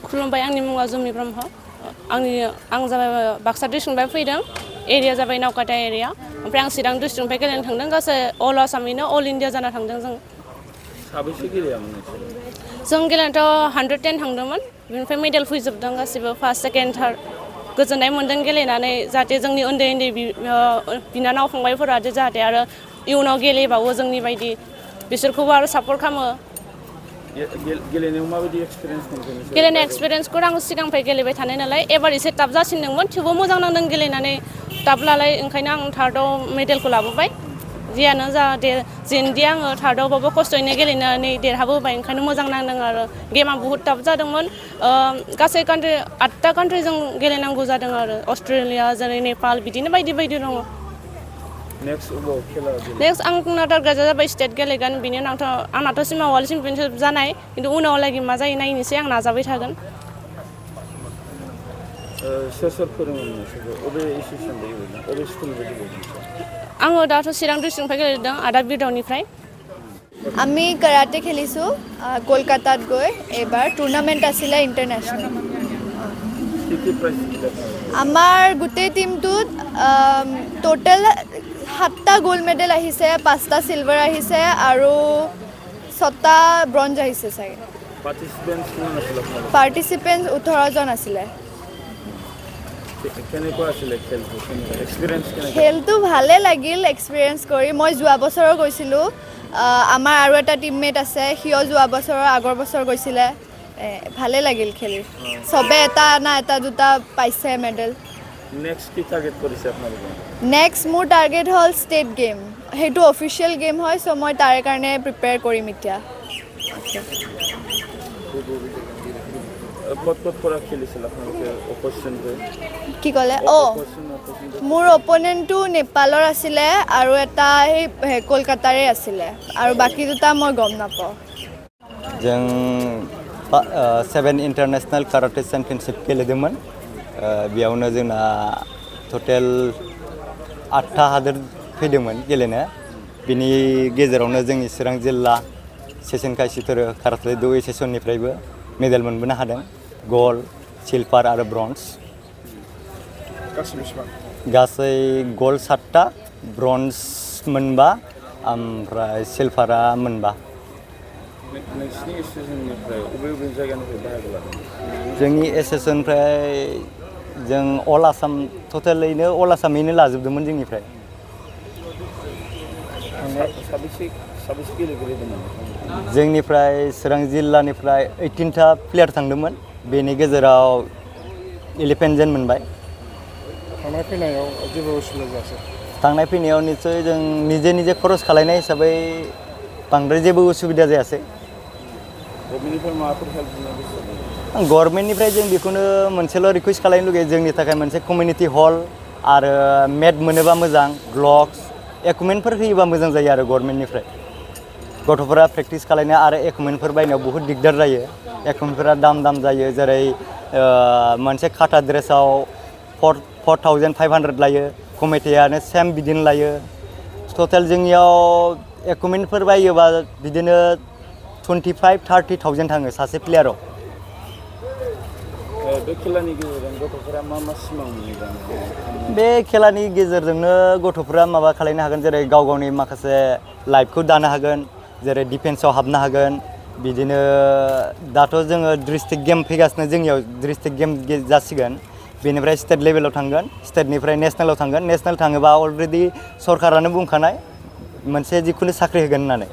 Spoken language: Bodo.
खुलुमबाय आंनि मुङा जुमि ब्रह्म आं जाबाय बाक्सा डिस्ट्रिक्टनिफ्राय फैदों एरिया जाबाय नावकाटा एरिया ओमफ्राय आं चिरां डिस्ट्रिक्टनिफ्राय गेलेनो थांदों गासै अल आसामनिनो अल इन्डिया जाना थांदों जों साबेसे गेलेयामोन जों गेलेनायाथ' 110 थांदोंमोन बेनिफ्राय मेडेल फैजोबदों गासिबो फार्स्ट सेकेन्ड थार्ड गोजोननाय मोन्दों गेलेनानै जाहाथे जोंनि उन्दै बिनानाव फंबायफोरा जाहाथे आरो इयुनाव गेलेबावो जोंनि बायदि बिसोरखौबो आरो सापर्ट खालामो गेलेनायाव माबायदि एक्सपिरियेन्स मोनखो गेलेनाय एक्सपिरियेन्सखौ आं सिगांनिफ्राय गेलेबाय थानाय नालाय एबार एसे टाफ जासिनदोंमोन थेवबो मोजां नांदों गेलेनानै टाफ लालाय ओंखायनो आं थार्डआव मेडेलखौ लाबोबाय जियानो जाहाथे जेनदि आङो थार्डआवबाबो खस्थ'यैनो गेलेनानै देरहाबोबाय ओंखायनो मोजां नांदों आरो गेमा बुहुत टाफ जादोंमोन गासै कान्ट्रि 8टा कान्ट्रिजों गेलेनांगौ जादों आरो अस्ट्रेलिया जेरै नेपाल बिदिनो बायदि बायदि दङ नेक्स्ट आंना टारगेटआ जाबाय स्टेट गेलेगोन बिनि उनावथ' आंनाथ' सिमा वर्ल्ड चेम्पियनशिप जानाय खिन्थु उनावलागि मा जायो नायनोसै आं नाजाबाय थागोन आङो दाथ' चिरां डिस्ट्रिक्टनिफ्राय गेलेदों आदा बिरदावनिफ्राय আমি কাৰাটে খেলিছোঁ কলকাতাত গৈ এবাৰ টুৰ্ণামেণ্ট আছিলে ইণ্টাৰনেশ্যনেল আমাৰ গোটেই টিমটোত টোটেল 7টা গোল্ড মেডেল আহিছে 5টা চিলভাৰ আহিছে আৰু 6টা ব্ৰঞ্জ আহিছে চাগে পাৰ্টিচিপেণ্টছ 18 জন আছিলে খেলটো ভালে লাগিল এক্সপিৰিয়েঞ্চ কৰি মই যোৱা বছৰো গৈছিলোঁ আমাৰ আৰু এটা টিমমেট আছে সিও যোৱা বছৰৰ আগৰ বছৰ গৈছিলে ভালে লাগিল খেলি সবে এটা না এটা দুটা পাইছে মেডেল নেক্সট কি টাৰ্গেট কৰিছে আপোনালোকে নেক্সট মোৰ টাৰ্গেট হ'ল ষ্টেট গেম সেইটো অফিচিয়েল গেম হয় সো মই তাৰ কাৰণে প্ৰিপেয়াৰ কৰিম এতিয়া কি ক'লে মোৰ অপনেণ্টটো নেপালৰ আছিলে আৰু এটা এই কলকাতাৰে আছিলে আৰু বাকী দুটা মই গম নাপাওঁ जों 7 इन्टारनेशनेल काराटे चेम्पियनशिप गेलेदोंमोन बेयावनो जोंना टटेल 8टा हादोर फैदोंमोन गेलेनो बिनि गेजेरावनो जोंनि चिरां जिल्ला सेशनकाय शितो काराटे दो एस'सिएशननिफ्रायबो मेडेल मोनबोनो हादों गल्ड सिलभार आरो ब्रन्ज गासै गल्ड 7टा ब्रन्ज मोनबा ओमफ्राय सिलभारा मोनबा जोंनि एस'सिएशननिफ्राय जों अल आसाम टटेलैनो अल आसामैनो लाजोबदोंमोन जोंनिफ्राय जोंनिफ्राय चिरां जिल्लानिफ्राय 18टा प्लेयार थांदोंमोन बेनि गेजेराव 11 जन मोनबाय थांनाय फैनायाव निश्चय जों निजे खरस खालायनाय हिसाबै बांद्राय जेबो उसुबिदा जायासै गभर्नमेन्टनिफ्राय जों बेखौनो मोनसेल' रिक्वेस्ट खालामनो लुगैयो जोंनि थाखाय मोनसे कमिउनिटि हल आरो मेट मोनोबा मोजां ग्लभ्स इकुइपमेन्टफोर होयोबा मोजां जायो आरो गभर्नमेन्टनिफ्राय गथ'फोरा प्रेक्टिस खालामनो आरो इकुइपमेन्टफोर बायनायाव बहुत दिगदार जायो इकुइपमेन्टफोरा दाम जायो जेरै मोनसे खाटा ड्रेसाव 4500 लायो कमिटियानो सेम बिदिनो लायो टटेल जोंनियाव इकुइपमेन्टफोर बायोबा बिदिनो 25-30,000 थाङो सासे प्लेयाराव बे खेलानि गेजेरजोंनो गथ'फोरा माबा खालामनो हागोन जेरै गावनि माखासे लाइफखौ दानो हागोन जेरै डिफेन्सआव हाबनो हागोन बिदिनो दाथ' जोङो डिस्ट्रिक्ट गेम फैगासिनो जोंनियाव डिस्ट्रिक्ट गेम जासिगोन बेनिफ्राय स्टेट लेभेलाव थांगोन स्टेटनिफ्राय नेशनेलाव थांगोन नेशनेल थाङोबा अलरेडि सरकारानो बुंखानाय मोनसे जिखुनु साख्रि होगोन होननानै